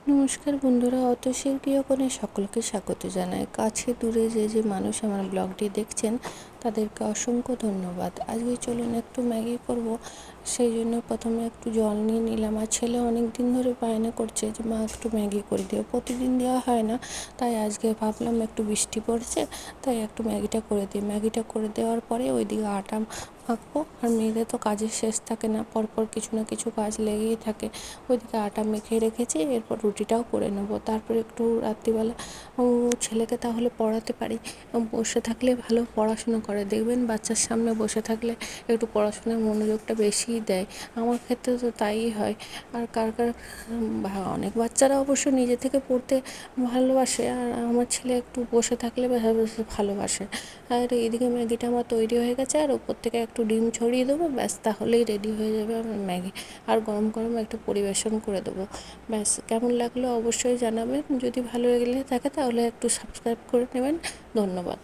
নমস্কার বন্ধুরা, অতসীর গৃহকোণে সকলকে স্বাগত জানাই। কাছে দূরে যে মানুষ আমার ব্লগটি দেখছেন তাদেরকে অসংখ্য ধন্যবাদ। আজকে চলুন একটু ম্যাগি করব, সেই জন্য প্রথমে একটু জল নিয়ে নিলাম। আর ছেলে অনেক দিন ধরে বায়না করছে যে মা একটু ম্যাগি করে দিও, প্রতিদিন দেওয়া হয় না, তাই আজকে ভাবলাম একটু বৃষ্টি পড়ছে তাই একটু ম্যাগিটা করে দিই। ম্যাগিটা করে দেওয়ার পরে ওইদিকে আটা মাখবো। আর মেয়েদের তো কাজের শেষ থাকে না, পরপর কিছু না কিছু কাজ লেগেই থাকে। ওইদিকে আটা মেখে রেখেছি, এরপর রুটিটাও করে নেবো। তারপরে একটু রাত্রিবেলা ছেলেকে তাহলে পড়াতে পারি। বসে থাকলে ভালো পড়াশুনো করে, দেখবেন বাচ্চার সামনে বসে থাকলে একটু পড়াশোনায় মনোযোগটা বেশিই দেয়। আমার ক্ষেত্রে তো তাই হয়। আর কার কার অনেক বাচ্চারা অবশ্য নিজে থেকে পড়তে ভালোবাসে, আর আমার ছেলে একটু বসে থাকলে ভালোবাসে। আর এইদিকে ম্যাগিটা আমার তৈরি হয়ে গেছে, আর ওপর থেকে একটু ডিম ছড়িয়ে দেবো, ব্যাস তাহলেই রেডি হয়ে যাবে আমার ম্যাগি। আর গরম গরম একটু পরিবেশন করে দেবো। ব্যাস, কেমন লাগলো অবশ্যই জানাবেন। যদি ভালো লেগে থাকে তাহলে একটু সাবস্ক্রাইব করে নেবেন। ধন্যবাদ।